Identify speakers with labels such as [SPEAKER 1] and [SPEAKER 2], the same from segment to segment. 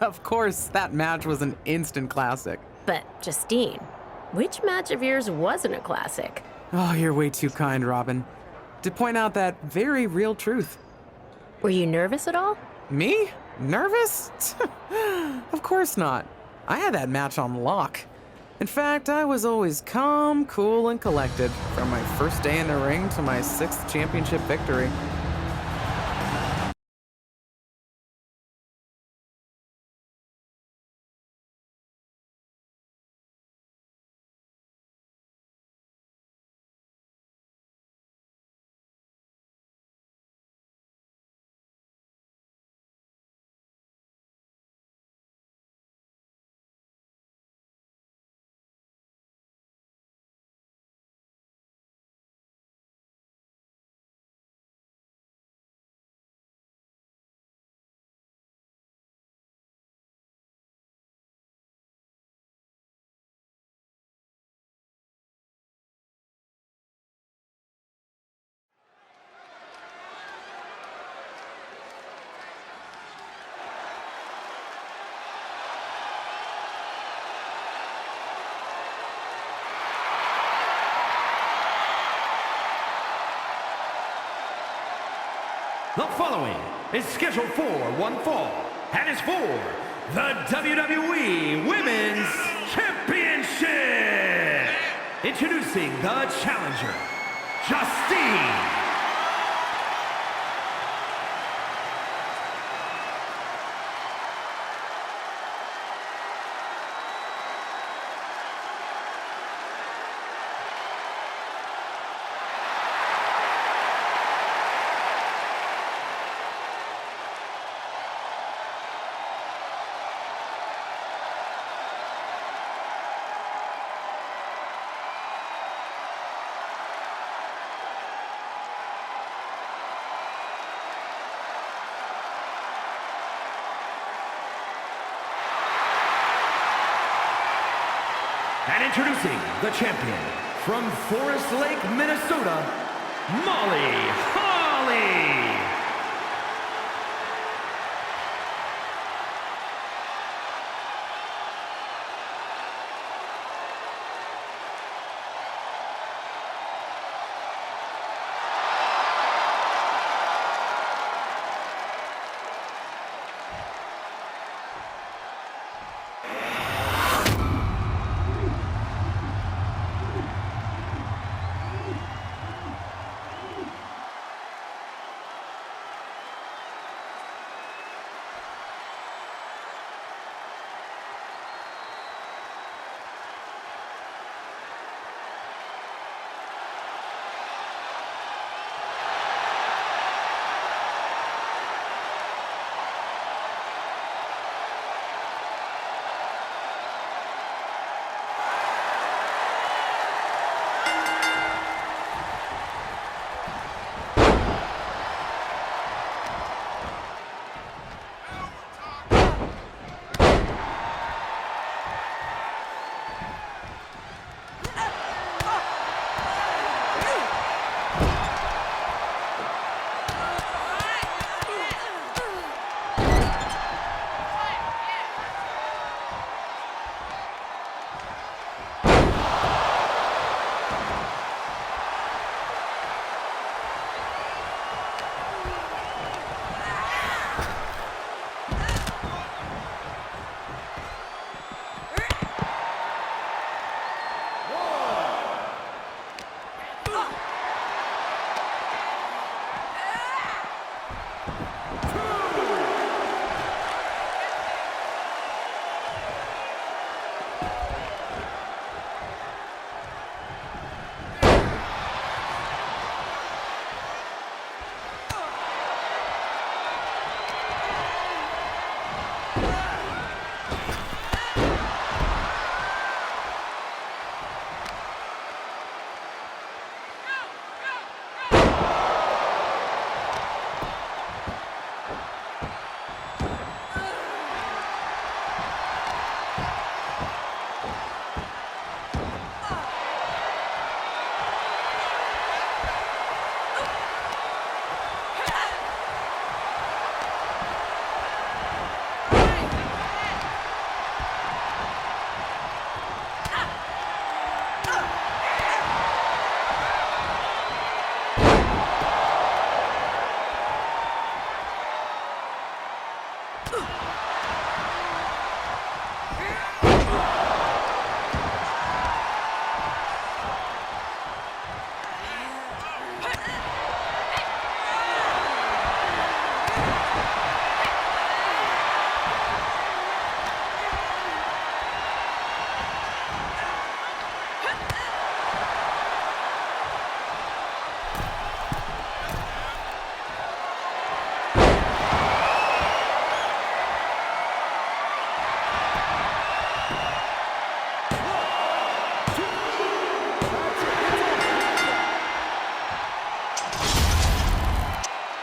[SPEAKER 1] Of course, that match was an instant classic.
[SPEAKER 2] But, Justine, which match of yours wasn't a classic?
[SPEAKER 1] Oh, you're way too kind, Robin. To point out that very real truth.
[SPEAKER 2] Were you nervous at all?
[SPEAKER 1] Me? Nervous? Of course not. I had that match on lock. In fact, I was always calm, cool, and collected from my first day in the ring to my 6th championship victory.
[SPEAKER 3] The following is scheduled for one fall and is for the WWE Women's Championship. Introducing the challenger, Justine. And introducing the champion from Forest Lake, Minnesota, Molly Holly.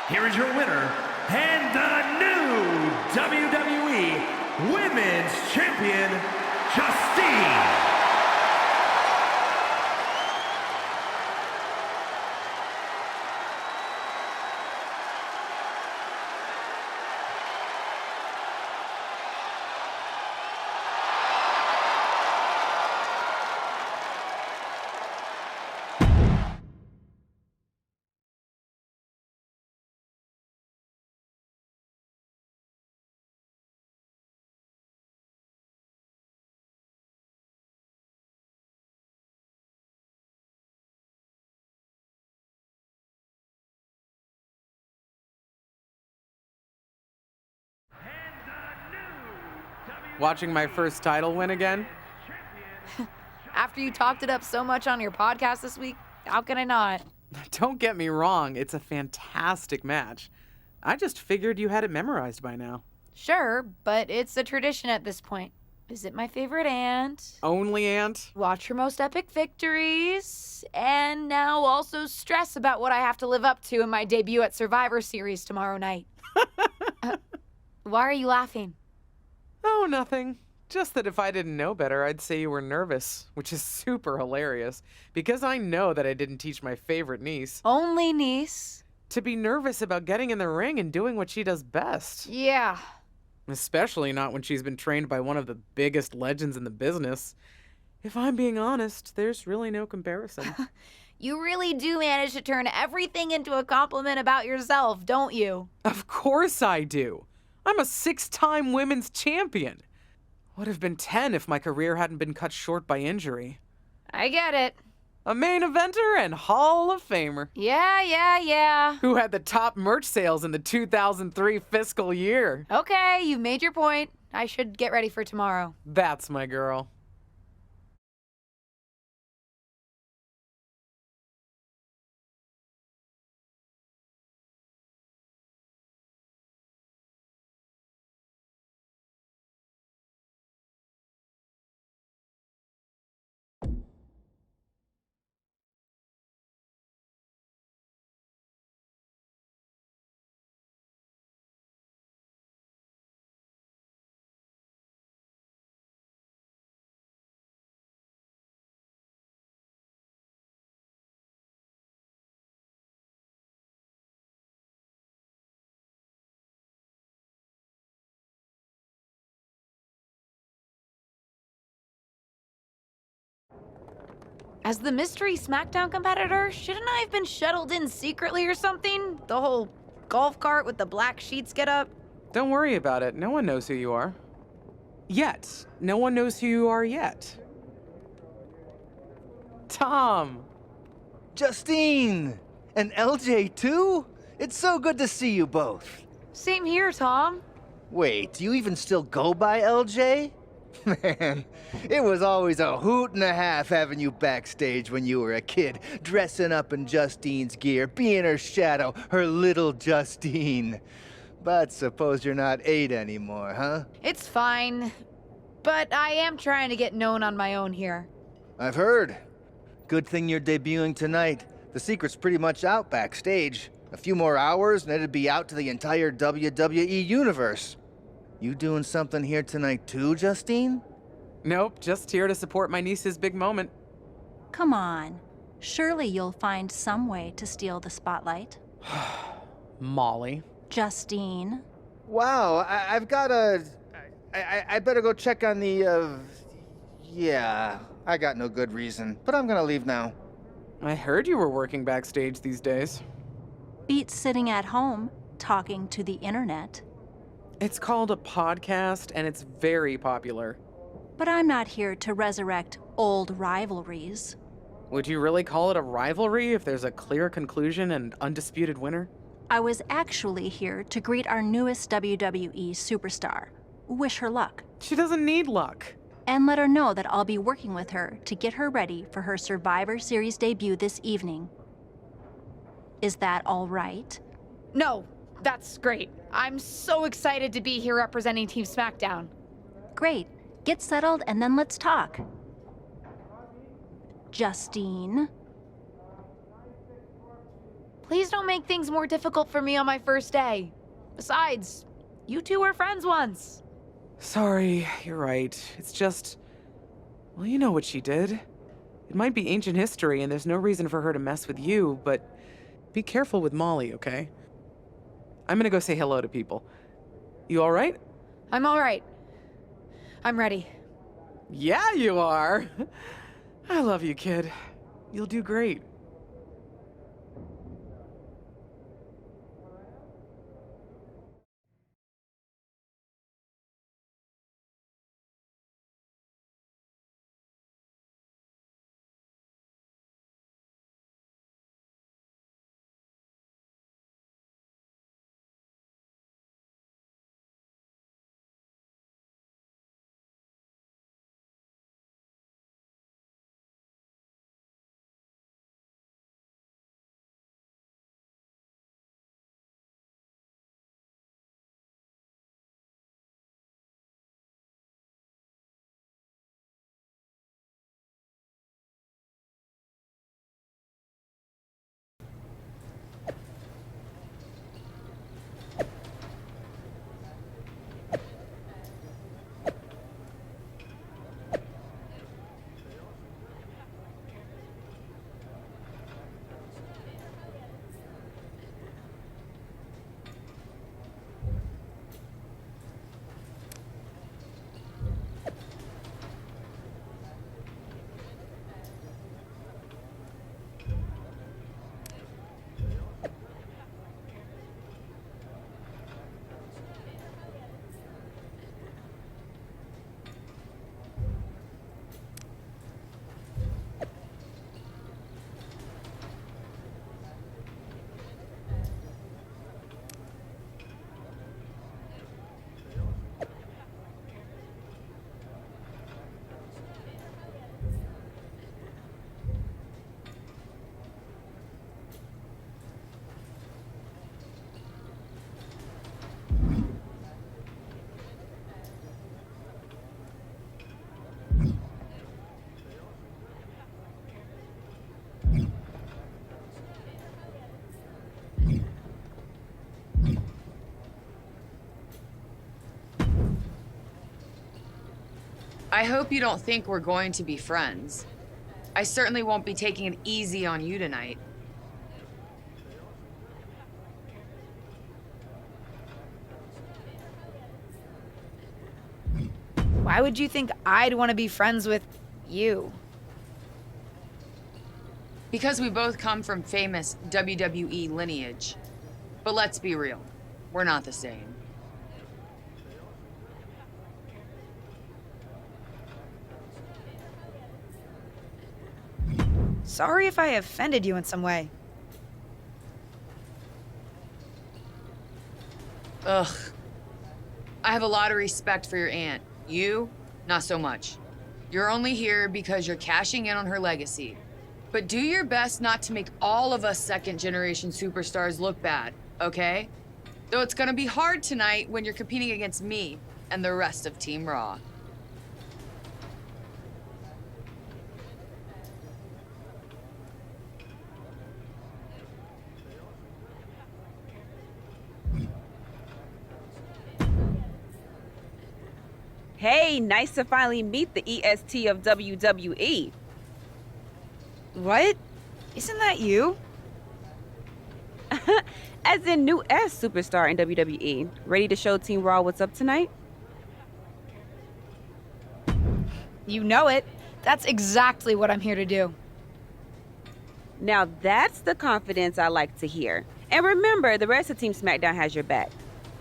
[SPEAKER 3] here is your winner and the new WWE Women's Champion, Justine.
[SPEAKER 1] Watching my first title win again?
[SPEAKER 4] After you talked it up so much on your podcast this week, how can I not?
[SPEAKER 1] Don't get me wrong, it's a fantastic match. I just figured you had it memorized by now.
[SPEAKER 4] Sure, but it's a tradition at this point. Visit my favorite aunt.
[SPEAKER 1] Only aunt?
[SPEAKER 4] Watch her most epic victories. And now also stress about what I have to live up to in my debut at Survivor Series tomorrow night. Why are you laughing?
[SPEAKER 1] Oh, nothing. Just that if I didn't know better, I'd say you were nervous, which is super hilarious, because I know that I didn't teach my favorite niece
[SPEAKER 4] Only niece.
[SPEAKER 1] to be nervous about getting in the ring and doing what she does best.
[SPEAKER 4] Yeah.
[SPEAKER 1] Especially not when she's been trained by one of the biggest legends in the business. If I'm being honest, there's really no comparison.
[SPEAKER 4] You really do manage to turn everything into a compliment about yourself, don't you?
[SPEAKER 1] Of course I do. I'm a 6-time women's champion. Would have been 10 if my career hadn't been cut short by injury.
[SPEAKER 4] I get it.
[SPEAKER 1] A main eventer and Hall of Famer.
[SPEAKER 4] Yeah.
[SPEAKER 1] Who had the top merch sales in the 2003 fiscal year.
[SPEAKER 4] Okay, you've made your point. I should get ready for tomorrow.
[SPEAKER 1] That's my girl.
[SPEAKER 4] As the mystery Smackdown competitor, shouldn't I have been shuttled in secretly or something? The whole golf cart with the black sheets get up?
[SPEAKER 1] Don't worry about it. No one knows who you are. Yet. No one knows who you are yet. Tom!
[SPEAKER 5] Justine! And LJ too? It's so good to see you both.
[SPEAKER 4] Same here, Tom.
[SPEAKER 5] Wait, do you even still go by LJ? Man, it was always a hoot and a half having you backstage when you were a kid, dressing up in Justine's gear, being her shadow, her little Justine. But suppose you're not 8 anymore, huh?
[SPEAKER 4] It's fine. But I am trying to get known on my own here.
[SPEAKER 5] I've heard. Good thing you're debuting tonight. The secret's pretty much out backstage. A few more hours and it'd be out to the entire WWE universe. You doing something here tonight too, Justine?
[SPEAKER 1] Nope, just here to support my niece's big moment.
[SPEAKER 6] Come on. Surely you'll find some way to steal the spotlight.
[SPEAKER 1] Molly.
[SPEAKER 6] Justine.
[SPEAKER 5] Wow, I've got a... I better go check on the, Yeah, I got no good reason, but I'm gonna leave now.
[SPEAKER 1] I heard you were working backstage these days.
[SPEAKER 6] Beats sitting at home, talking to the internet.
[SPEAKER 1] It's called a podcast, and it's very popular.
[SPEAKER 6] But I'm not here to resurrect old rivalries.
[SPEAKER 1] Would you really call it a rivalry if there's a clear conclusion and undisputed winner?
[SPEAKER 6] I was actually here to greet our newest WWE superstar, wish her luck,
[SPEAKER 1] She doesn't need luck.
[SPEAKER 6] and let her know that I'll be working with her to get her ready for her Survivor Series debut this evening. Is that all right?
[SPEAKER 4] No, that's great. I'm so excited to be here representing Team Smackdown.
[SPEAKER 6] Great. Get settled and then let's talk. Justine.
[SPEAKER 4] Please don't make things more difficult for me on my first day. Besides, you two were friends once.
[SPEAKER 1] Sorry, you're right. It's just... Well, you know what she did. It might be ancient history, and there's no reason for her to mess with you, but be careful with Molly, okay? I'm gonna go say hello to people. You all right?
[SPEAKER 4] I'm all right. I'm ready.
[SPEAKER 1] Yeah, you are. I love you, kid. You'll do great.
[SPEAKER 7] I hope you don't think we're going to be friends. I certainly won't be taking it easy on you tonight.
[SPEAKER 4] Why would you think I'd want to be friends with you?
[SPEAKER 7] Because we both come from famous WWE lineage. But let's be real, we're not the same.
[SPEAKER 4] Sorry if I offended you in some way.
[SPEAKER 7] Ugh. I have a lot of respect for your aunt. You, not so much. You're only here because you're cashing in on her legacy. But do your best not to make all of us second-generation superstars look bad, okay? Though it's gonna be hard tonight when you're competing against me and the rest of Team Raw.
[SPEAKER 8] Hey, nice to finally meet the EST of WWE.
[SPEAKER 4] What? Isn't that you?
[SPEAKER 8] As in new S superstar in WWE. Ready to show Team Raw what's up tonight?
[SPEAKER 4] You know it. That's exactly what I'm here to do.
[SPEAKER 8] Now that's the confidence I like to hear. And remember, the rest of Team Smackdown has your back.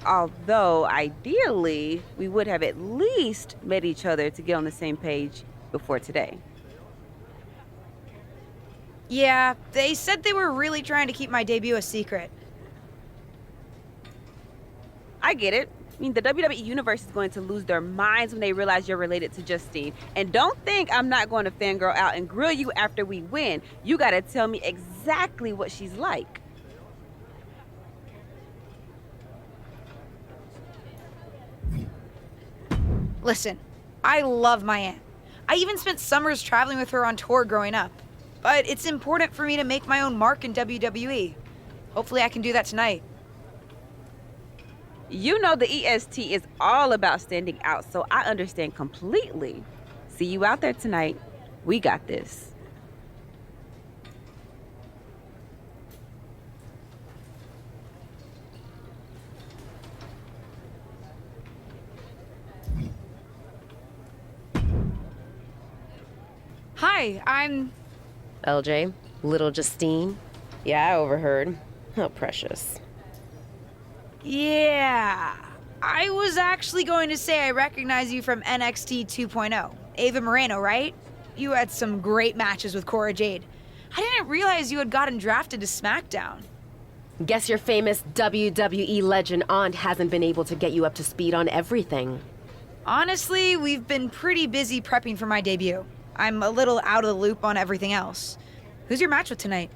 [SPEAKER 8] Although, ideally, we would have at least met each other to get on the same page before today.
[SPEAKER 4] Yeah, they said they were really trying to keep my debut a secret.
[SPEAKER 8] I get it. I mean, the WWE Universe is going to lose their minds when they realize you're related to Justine. And don't think I'm not going to fangirl out and grill you after we win. You gotta tell me exactly what she's like.
[SPEAKER 4] Listen, I love my aunt. I even spent summers traveling with her on tour growing up. But it's important for me to make my own mark in WWE. Hopefully I can do that tonight.
[SPEAKER 8] You know the EST is all about standing out, so I understand completely. See you out there tonight. We got this.
[SPEAKER 4] Hi, I'm...
[SPEAKER 2] LJ, little Justine. Yeah, I overheard. How precious.
[SPEAKER 4] Yeah. I was actually going to say I recognize you from NXT 2.0. Ava Moreno, right? You had some great matches with Cora Jade. I didn't realize you had gotten drafted to Smackdown.
[SPEAKER 2] Guess your famous WWE legend aunt hasn't been able to get you up to speed on everything.
[SPEAKER 4] Honestly, we've been pretty busy prepping for my debut. I'm a little out of the loop on everything else. Who's your match with tonight?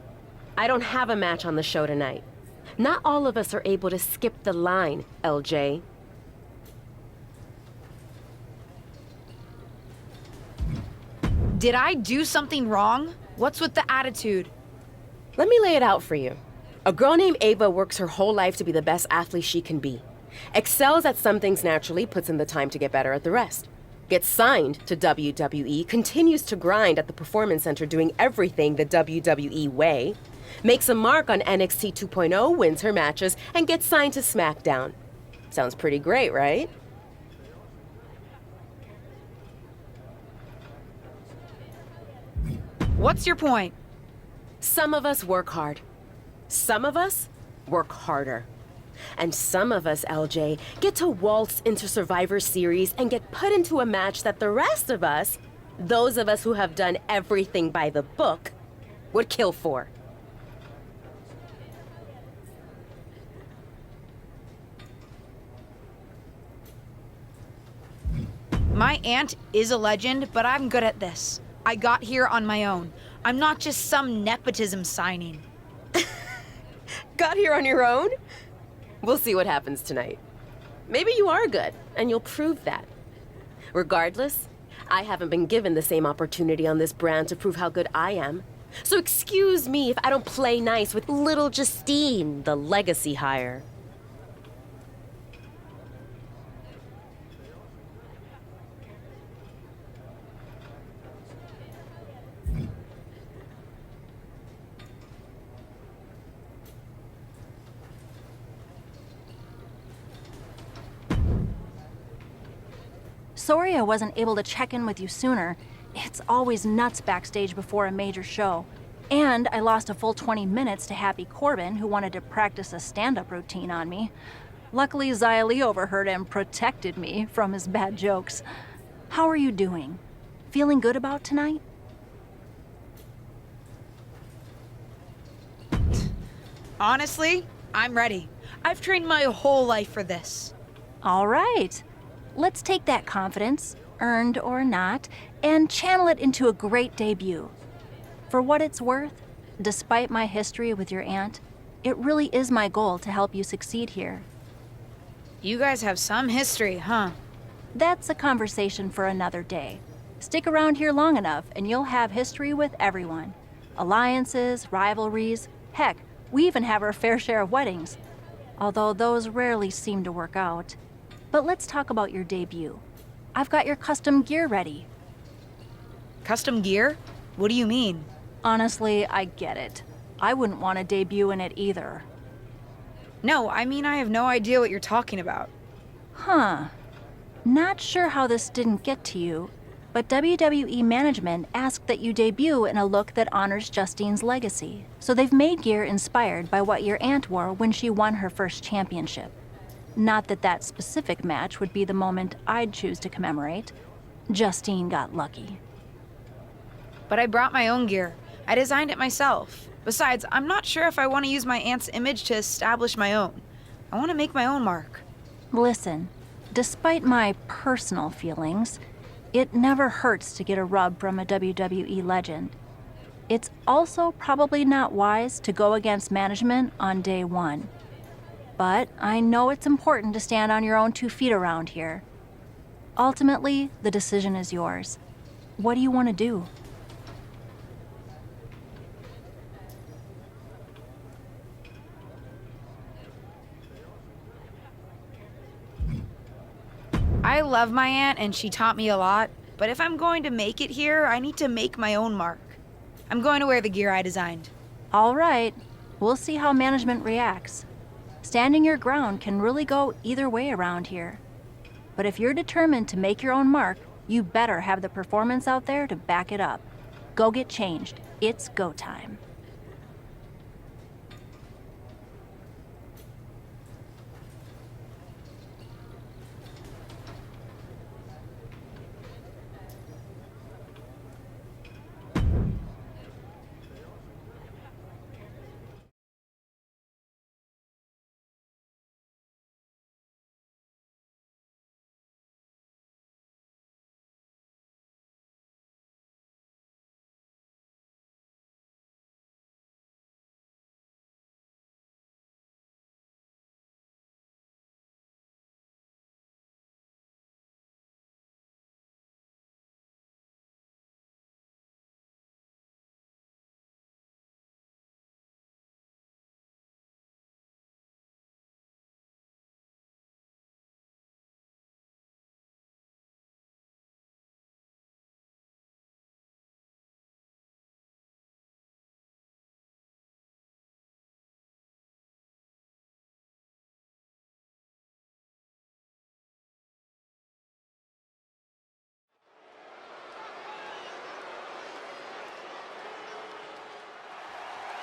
[SPEAKER 2] I don't have a match on the show tonight. Not all of us are able to skip the line, LJ.
[SPEAKER 4] Did I do something wrong? What's with the attitude?
[SPEAKER 2] Let me lay it out for you. A girl named Ava works her whole life to be the best athlete she can be. Excels at some things naturally, puts in the time to get better at the rest. Gets signed to WWE, continues to grind at the Performance Center doing everything the WWE way, makes a mark on NXT 2.0, wins her matches, and gets signed to Smackdown. Sounds pretty great, right?
[SPEAKER 4] What's your point?
[SPEAKER 2] Some of us work hard. Some of us work harder. And some of us, LJ, get to waltz into Survivor Series and get put into a match that the rest of us, those of us who have done everything by the book, would kill for.
[SPEAKER 4] My aunt is a legend, but I'm good at this. I got here on my own. I'm not just some nepotism signing.
[SPEAKER 2] Got here on your own? We'll see what happens tonight. Maybe you are good, and you'll prove that. Regardless, I haven't been given the same opportunity on this brand to prove how good I am. So excuse me if I don't play nice with little Justine, the legacy hire.
[SPEAKER 6] Sorry I wasn't able to check in with you sooner. It's always nuts backstage before a major show. And I lost a full 20 minutes to Happy Corbin, who wanted to practice a stand-up routine on me. Luckily, Xia Li overheard and protected me from his bad jokes. How are you doing? Feeling good about tonight?
[SPEAKER 4] Honestly, I'm ready. I've trained my whole life for this.
[SPEAKER 6] All right. Let's take that confidence, earned or not, and channel it into a great debut. For what it's worth, despite my history with your aunt, it really is my goal to help you succeed here.
[SPEAKER 4] You guys have some history, huh?
[SPEAKER 6] That's a conversation for another day. Stick around here long enough and you'll have history with everyone. Alliances, rivalries, heck, we even have our fair share of weddings. Although those rarely seem to work out. But let's talk about your debut. I've got your custom gear ready.
[SPEAKER 4] Custom gear? What do you mean?
[SPEAKER 6] Honestly, I get it. I wouldn't want to debut in it either.
[SPEAKER 4] No, I mean I have no idea what you're talking about.
[SPEAKER 6] Huh. Not sure how this didn't get to you, but WWE management asked that you debut in a look that honors Justine's legacy. So they've made gear inspired by what your aunt wore when she won her first championship. Not that that specific match would be the moment I'd choose to commemorate. Justine got lucky.
[SPEAKER 4] But I brought my own gear. I designed it myself. Besides, I'm not sure if I want to use my aunt's image to establish my own. I want to make my own mark.
[SPEAKER 6] Listen, despite my personal feelings, it never hurts to get a rub from a WWE legend. It's also probably not wise to go against management on day one. But I know it's important to stand on your own 2 feet around here. Ultimately, the decision is yours. What do you want to do?
[SPEAKER 4] I love my aunt and she taught me a lot, but if I'm going to make it here, I need to make my own mark. I'm going to wear the gear I designed.
[SPEAKER 6] All right, we'll see how management reacts. Standing your ground can really go either way around here. But if you're determined to make your own mark, you better have the performance out there to back it up. Go get changed. It's go time.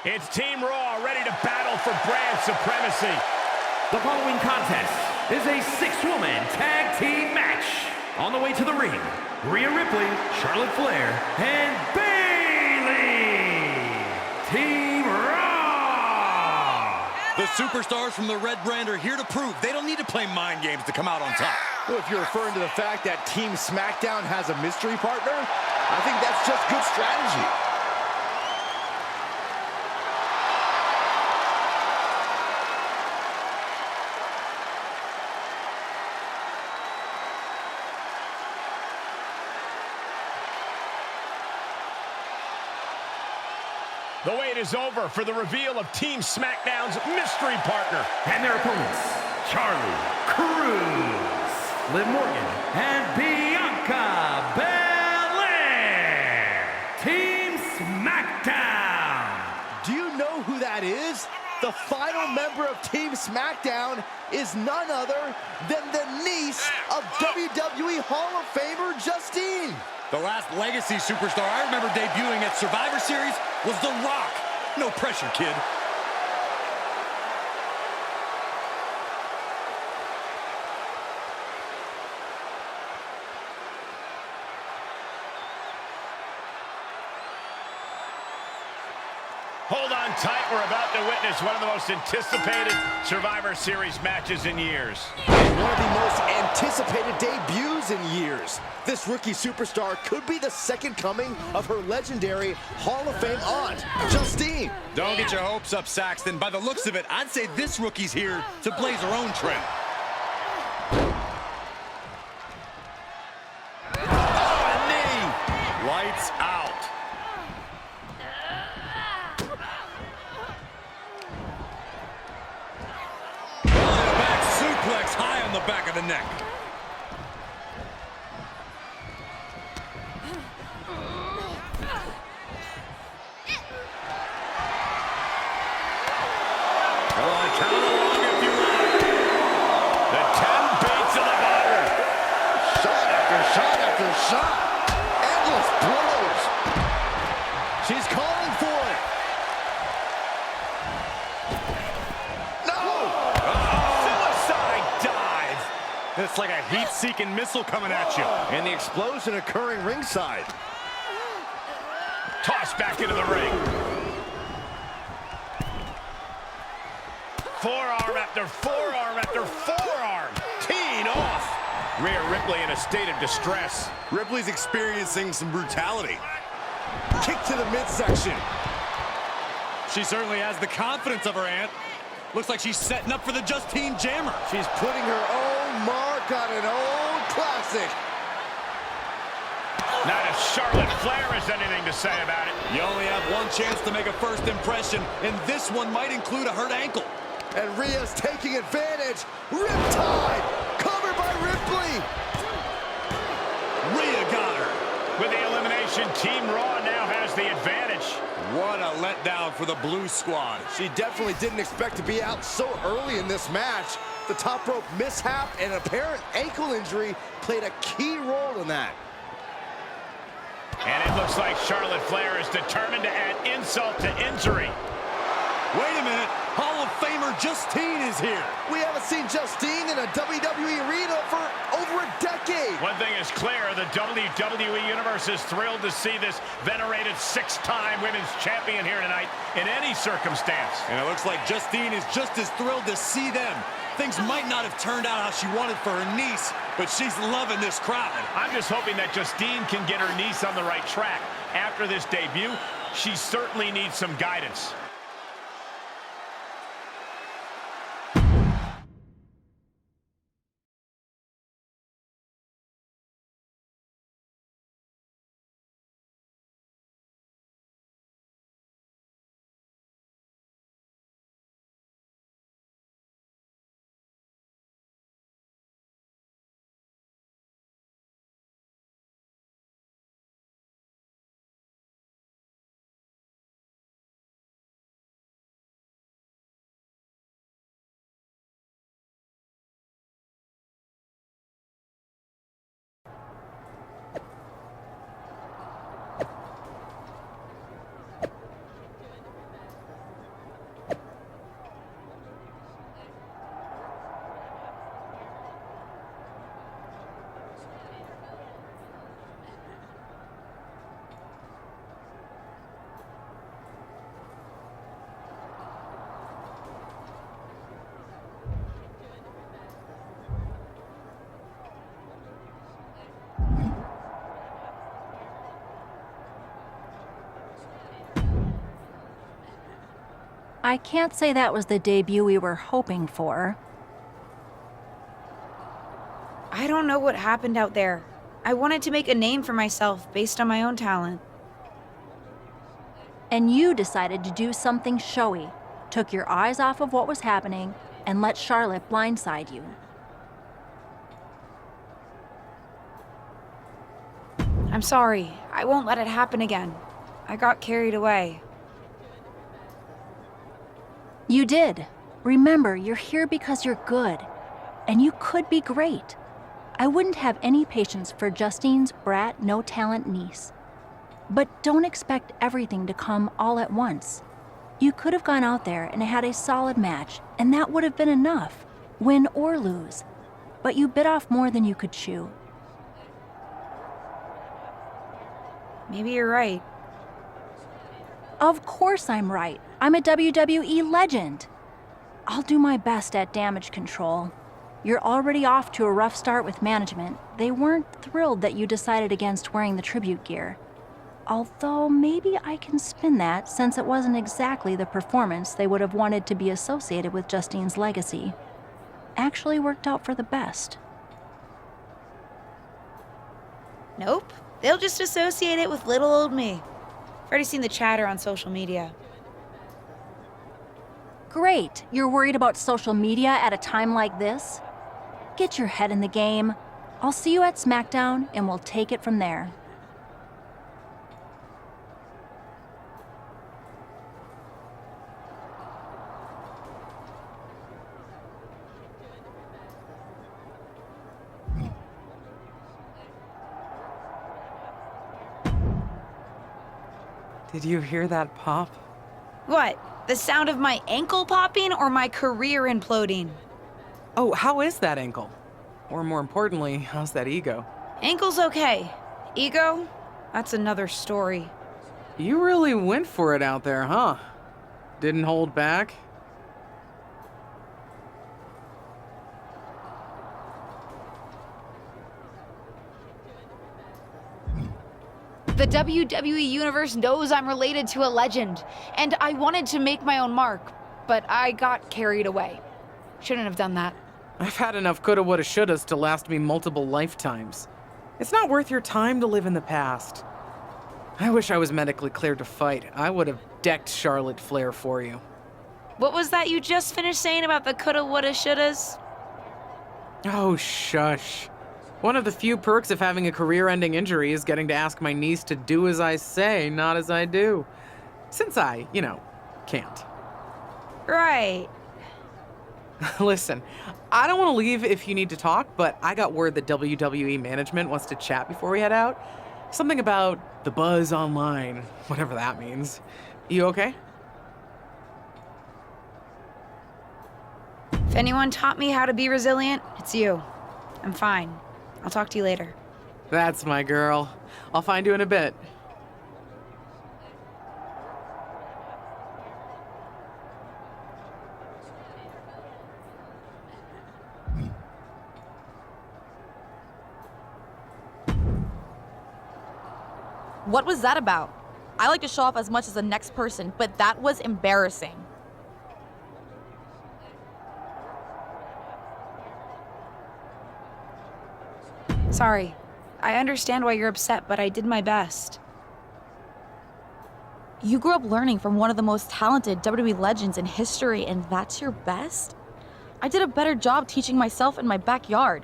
[SPEAKER 3] It's Team Raw ready to battle for brand supremacy. The following contest is a six-woman tag team match. On the way to the ring, Rhea Ripley, Charlotte Flair, and Bayley. Team Raw.
[SPEAKER 9] The superstars from the Red Brand are here to prove they don't need to play mind games to come out on top.
[SPEAKER 10] Well, if you're referring to the fact that Team Smackdown has a mystery partner, I think that's just good strategy.
[SPEAKER 3] The wait is over for the reveal of Team SmackDown's mystery partner. And their opponents, Charlie, Kruel, Liv Morgan, and Bianca Belair. Team SmackDown.
[SPEAKER 10] Do you know who that is? The final member of Team SmackDown is none other than the niece of WWE Hall of Famer Justine.
[SPEAKER 9] The last legacy superstar I remember debuting at Survivor Series was The Rock. No pressure, kid.
[SPEAKER 3] Hold on tight. We're about to witness one of the most anticipated Survivor Series matches in years.
[SPEAKER 10] And one of the most anticipated debuts in years. This rookie superstar could be the second coming of her legendary Hall of Fame aunt, Justine.
[SPEAKER 9] Don't get your hopes up, Saxton. By the looks of it, I'd say this rookie's here to blaze her own trail.
[SPEAKER 10] Oh, a knee!
[SPEAKER 9] Lights out. Back suplex high on the back of the neck.
[SPEAKER 10] Shot. Endless blows. She's calling for it. No!
[SPEAKER 3] Suicide dive.
[SPEAKER 9] It's like a heat-seeking missile coming at you.
[SPEAKER 10] And the explosion occurring ringside.
[SPEAKER 3] Tossed back into the ring. Forearm after forearm after forearm. Teeing off. Rhea Ripley in a state of distress.
[SPEAKER 9] Ripley's experiencing some brutality.
[SPEAKER 10] Kick to the midsection.
[SPEAKER 9] She certainly has the confidence of her aunt. Looks like she's setting up for the Justine Jammer.
[SPEAKER 10] She's putting her own mark on an old classic.
[SPEAKER 3] Not if Charlotte Flair has anything to say about it.
[SPEAKER 9] You only have one chance to make a first impression, and this one might include a hurt ankle.
[SPEAKER 10] And Rhea's taking advantage. Riptide. Covered by Ripley.
[SPEAKER 9] Rhea got her.
[SPEAKER 3] With the elimination, Team Raw now has the advantage.
[SPEAKER 9] What a letdown for the Blue Squad.
[SPEAKER 10] She definitely didn't expect to be out so early in this match. The top rope mishap and apparent ankle injury played a key role in that.
[SPEAKER 3] And it looks like Charlotte Flair is determined to add insult to injury.
[SPEAKER 9] Wait a minute. Hall of Famer Justine is here.
[SPEAKER 10] We haven't seen Justine in a WWE arena for over a decade.
[SPEAKER 3] One thing is clear, the WWE Universe is thrilled to see this venerated 6-time women's champion here tonight in any circumstance.
[SPEAKER 9] And it looks like Justine is just as thrilled to see them. Things might not have turned out how she wanted for her niece, but she's loving this crowd.
[SPEAKER 3] I'm just hoping that Justine can get her niece on the right track. After this debut, she certainly needs some guidance.
[SPEAKER 6] I can't say that was the debut we were hoping for.
[SPEAKER 4] I don't know what happened out there. I wanted to make a name for myself based on my own talent.
[SPEAKER 6] And you decided to do something showy, took your eyes off of what was happening, and let Charlotte blindside you.
[SPEAKER 4] I'm sorry. I won't let it happen again. I got carried away.
[SPEAKER 6] You did. Remember, you're here because you're good. And you could be great. I wouldn't have any patience for Justine's brat, no-talent niece. But don't expect everything to come all at once. You could have gone out there and had a solid match, and that would have been enough, win or lose. But you bit off more than you could chew.
[SPEAKER 4] Maybe you're right.
[SPEAKER 6] Of course I'm right. I'm a WWE legend. I'll do my best at damage control. You're already off to a rough start with management. They weren't thrilled that you decided against wearing the tribute gear. Although maybe I can spin that, since it wasn't exactly the performance they would have wanted to be associated with Justine's legacy. Actually worked out for the best.
[SPEAKER 4] Nope. They'll just associate it with little old me. I've already seen the chatter on social media.
[SPEAKER 6] Great. You're worried about social media at a time like this? Get your head in the game. I'll see you at Smackdown, and we'll take it from there.
[SPEAKER 1] Did you hear that pop?
[SPEAKER 4] What? The sound of my ankle popping or my career imploding?
[SPEAKER 1] Oh, how is that ankle? Or more importantly, how's that ego?
[SPEAKER 4] Ankle's okay. Ego? That's another story.
[SPEAKER 1] You really went for it out there, huh? Didn't hold back?
[SPEAKER 4] The WWE Universe knows I'm related to a legend, and I wanted to make my own mark, but I got carried away. Shouldn't have done that.
[SPEAKER 1] I've had enough coulda, woulda, shouldas to last me multiple lifetimes. It's not worth your time to live in the past. I wish I was medically cleared to fight. I would have decked Charlotte Flair for you.
[SPEAKER 4] What was that you just finished saying about the coulda, woulda, shouldas?
[SPEAKER 1] Oh, shush. One of the few perks of having a career-ending injury is getting to ask my niece to do as I say, not as I do. Since I, can't.
[SPEAKER 4] Right.
[SPEAKER 1] Listen, I don't want to leave if you need to talk, but I got word that WWE management wants to chat before we head out. Something about the buzz online, whatever that means. You okay?
[SPEAKER 4] If anyone taught me how to be resilient, it's you. I'm fine. I'll talk to you later.
[SPEAKER 1] That's my girl. I'll find you in a bit.
[SPEAKER 11] What was that about? I like to show off as much as the next person, but that was embarrassing.
[SPEAKER 4] Sorry. I understand why you're upset, but I did my best.
[SPEAKER 11] You grew up learning from one of the most talented WWE legends in history, and that's your best? I did a better job teaching myself in my backyard.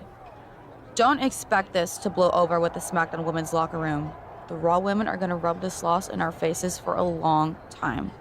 [SPEAKER 11] Don't expect this to blow over with the SmackDown women's locker room. The Raw women are gonna rub this loss in our faces for a long time.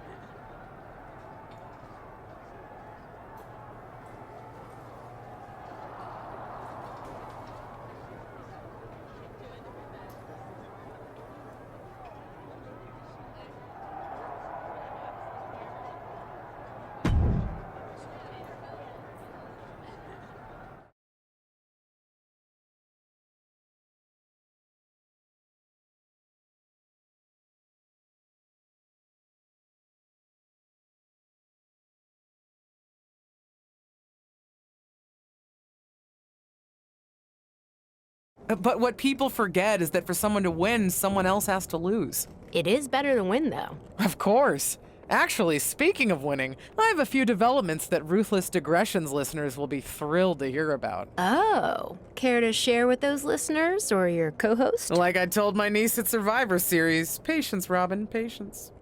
[SPEAKER 1] But what people forget is that for someone to win, someone else has to lose.
[SPEAKER 2] It is better to win, though.
[SPEAKER 1] Of course. Actually, speaking of winning, I have a few developments that Ruthless Digressions listeners will be thrilled to hear about.
[SPEAKER 2] Oh, care to share with those listeners or your co-host?
[SPEAKER 1] Like I told my niece at Survivor Series, patience, Robin, patience.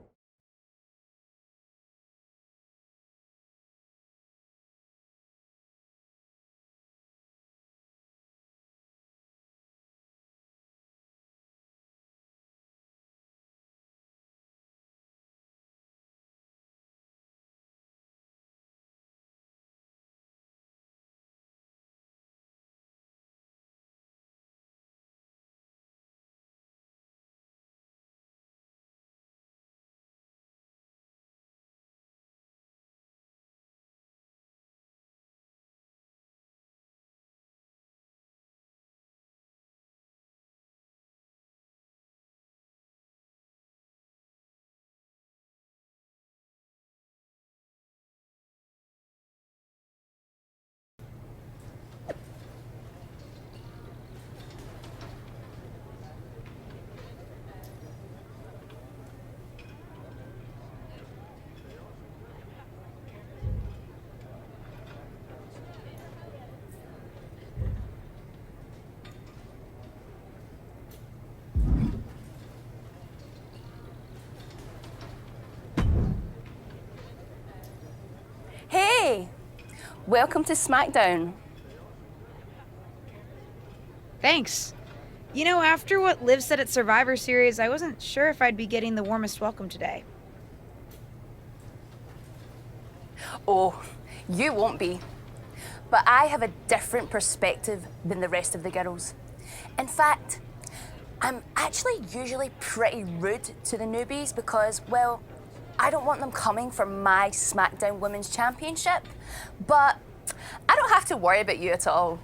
[SPEAKER 12] Hey, welcome to Smackdown.
[SPEAKER 4] Thanks. You know, after what Liv said at Survivor Series, I wasn't sure if I'd be getting the warmest welcome today.
[SPEAKER 12] Oh, you won't be. But I have a different perspective than the rest of the girls. In fact, I'm actually usually pretty rude to the newbies because, well, I don't want them coming for my SmackDown Women's Championship, but I don't have to worry about you at all.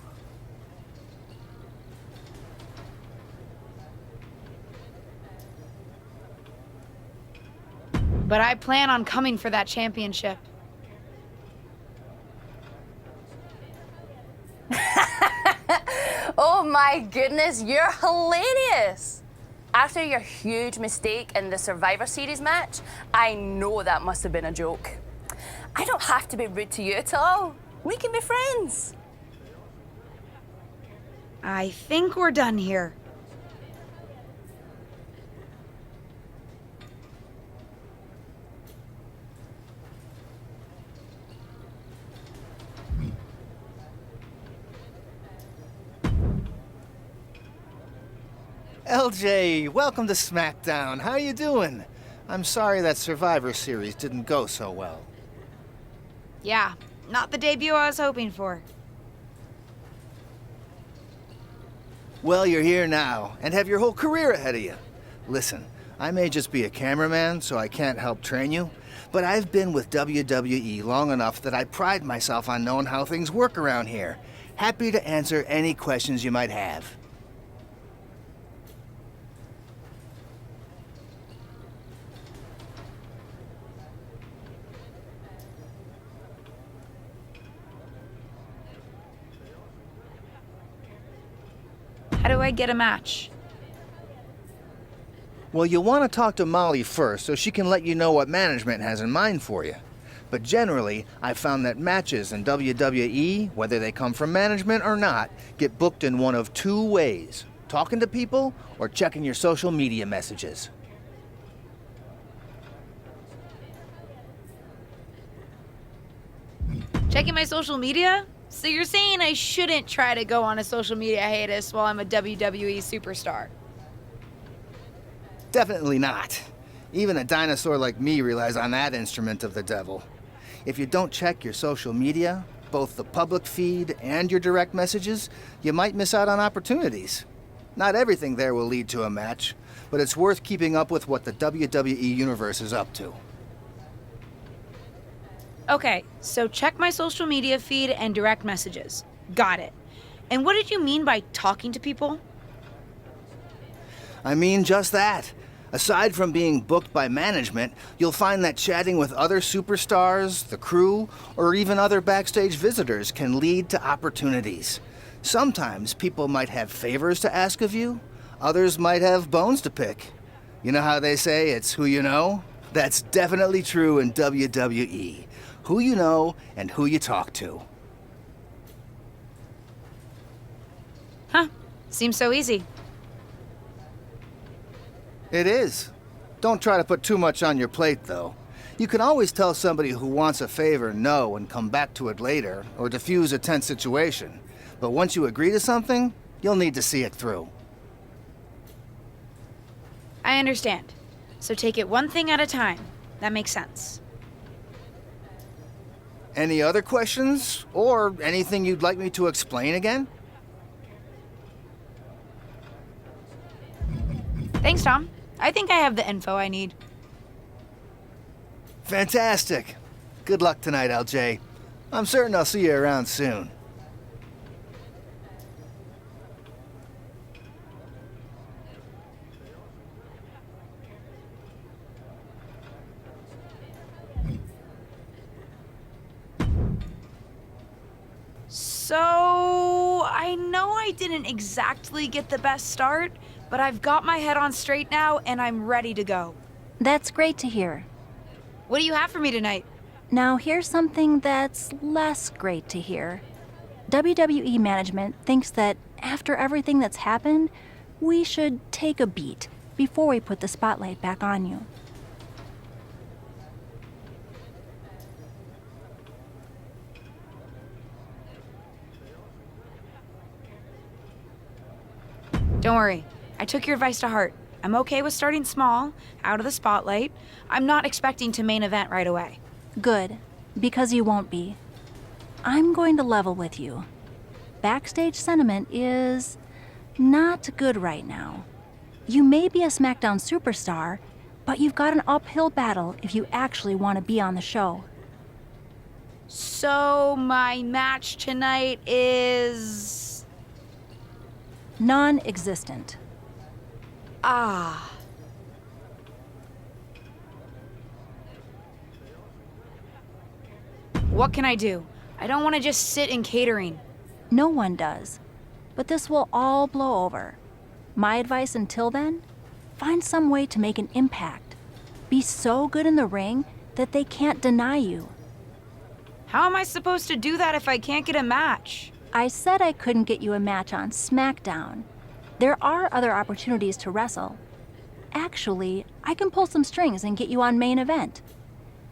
[SPEAKER 4] But I plan on coming for that championship.
[SPEAKER 12] Oh my goodness, you're hilarious! After your huge mistake in the Survivor Series match, I know that must have been a joke. I don't have to be rude to you at all. We can be friends.
[SPEAKER 4] I think we're done here.
[SPEAKER 5] LJ, welcome to Smackdown. How you doing? I'm sorry that Survivor Series didn't go so well.
[SPEAKER 4] Yeah, not the debut I was hoping for.
[SPEAKER 5] Well, you're here now, and have your whole career ahead of you. Listen, I may just be a cameraman, so I can't help train you, but I've been with WWE long enough that I pride myself on knowing how things work around here. Happy to answer any questions you might have.
[SPEAKER 4] How do I get a match?
[SPEAKER 5] Well, you'll want to talk to Molly first so she can let you know what management has in mind for you. But generally, I've found that matches in WWE, whether they come from management or not, get booked in one of two ways: talking to people or checking your social media messages.
[SPEAKER 4] Checking my social media? So you're saying I shouldn't try to go on a social media hiatus while I'm a WWE superstar?
[SPEAKER 5] Definitely not. Even a dinosaur like me relies on that instrument of the devil. If you don't check your social media, both the public feed and your direct messages, you might miss out on opportunities. Not everything there will lead to a match, but it's worth keeping up with what the WWE Universe is up to.
[SPEAKER 4] Okay, so check my social media feed and direct messages. Got it. And what did you mean by talking to people?
[SPEAKER 5] I mean just that. Aside from being booked by management, you'll find that chatting with other superstars, the crew, or even other backstage visitors can lead to opportunities. Sometimes people might have favors to ask of you, others might have bones to pick. You know how they say it's who you know? That's definitely true in WWE. Who you know and who you talk to.
[SPEAKER 4] Huh, seems so easy.
[SPEAKER 5] It is. Don't try to put too much on your plate, though. You can always tell somebody who wants a favor no and come back to it later, or diffuse a tense situation. But once you agree to something, you'll need to see it through.
[SPEAKER 4] I understand. So take it one thing at a time. That makes sense.
[SPEAKER 5] Any other questions? Or anything you'd like me to explain again?
[SPEAKER 4] Thanks, Tom. I think I have the info I need.
[SPEAKER 5] Fantastic. Good luck tonight, LJ. I'm certain I'll see you around soon.
[SPEAKER 4] So, I know I didn't exactly get the best start, but I've got my head on straight now and I'm ready to go.
[SPEAKER 6] That's great to hear.
[SPEAKER 4] What do you have for me tonight?
[SPEAKER 6] Now, here's something that's less great to hear. WWE management thinks that after everything that's happened, we should take a beat before we put the spotlight back on you.
[SPEAKER 4] Don't worry. I took your advice to heart. I'm okay with starting small, out of the spotlight. I'm not expecting to main event right away.
[SPEAKER 6] Good, because you won't be. I'm going to level with you. Backstage sentiment is not good right now. You may be a SmackDown superstar, but you've got an uphill battle if you actually want to be on the show.
[SPEAKER 4] So, my match tonight is...
[SPEAKER 6] non-existent.
[SPEAKER 4] Ah. What can I do? I don't want to just sit in catering.
[SPEAKER 6] No one does. But this will all blow over. My advice until then? Find some way to make an impact. Be so good in the ring that they can't deny you.
[SPEAKER 4] How am I supposed to do that if I can't get a match?
[SPEAKER 6] I said I couldn't get you a match on Smackdown. There are other opportunities to wrestle. Actually, I can pull some strings and get you on main event.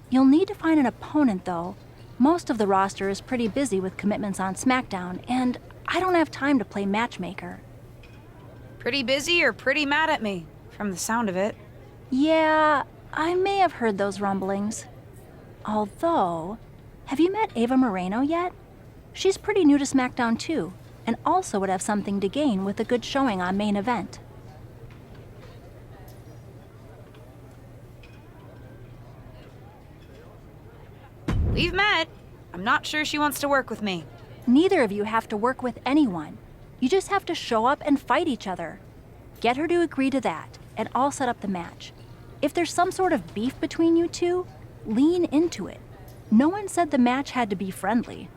[SPEAKER 6] You'll need to find an opponent, though. Most of the roster is pretty busy with commitments on Smackdown, and I don't have time to play matchmaker.
[SPEAKER 4] Pretty busy or pretty mad at me, from the sound of it.
[SPEAKER 6] Yeah, I may have heard those rumblings. Although, have you met Ava Moreno yet? She's pretty new to SmackDown too, and also would have something to gain with a good showing on main event.
[SPEAKER 4] We've met. I'm not sure she wants to work with me.
[SPEAKER 6] Neither of you have to work with anyone. You just have to show up and fight each other. Get her to agree to that, and I'll set up the match. If there's some sort of beef between you two, lean into it. No one said the match had to be friendly.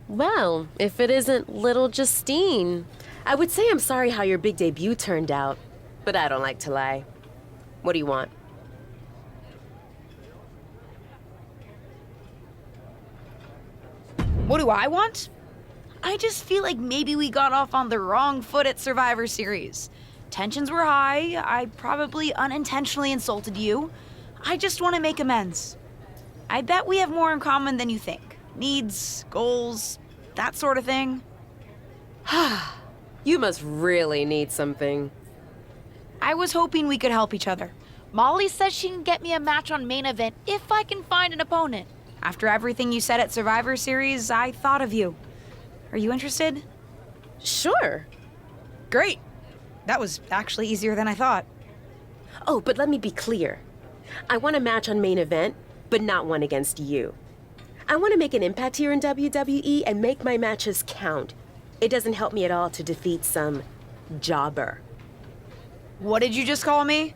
[SPEAKER 2] Well, if it isn't little Justine, I would say I'm sorry how your big debut turned out, but I don't like to lie. What do you want?
[SPEAKER 4] What do I want? I just feel like maybe we got off on the wrong foot at Survivor Series. Tensions were high. I probably unintentionally insulted you. I just want to make amends. I bet we have more in common than you think. Needs, goals, that sort of thing.
[SPEAKER 2] You must really need something.
[SPEAKER 4] I was hoping we could help each other.
[SPEAKER 11] Molly says she can get me a match on main event if I can find an opponent.
[SPEAKER 4] After everything you said at Survivor Series, I thought of you. Are you interested?
[SPEAKER 2] Sure.
[SPEAKER 4] Great. That was actually easier than I thought.
[SPEAKER 2] Oh, but let me be clear. I want a match on main event, but not one against you. I want to make an impact here in WWE and make my matches count. It doesn't help me at all to defeat some jobber.
[SPEAKER 4] What did you just call me?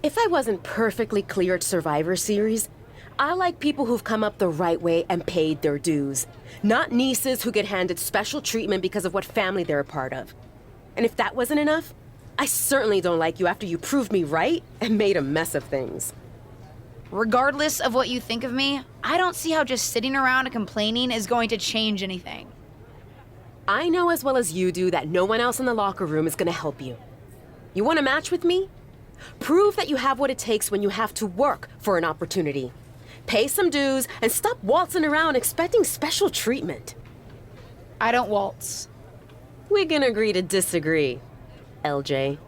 [SPEAKER 2] If I wasn't perfectly clear at Survivor Series, I like people who've come up the right way and paid their dues. Not nieces who get handed special treatment because of what family they're a part of. And if that wasn't enough, I certainly don't like you after you proved me right and made a mess of things.
[SPEAKER 4] Regardless of what you think of me, I don't see how just sitting around and complaining is going to change anything.
[SPEAKER 2] I know as well as you do that no one else in the locker room is going to help you. You want a match with me? Prove that you have what it takes when you have to work for an opportunity. Pay some dues and stop waltzing around expecting special treatment.
[SPEAKER 4] I don't waltz.
[SPEAKER 2] We can agree to disagree, LJ.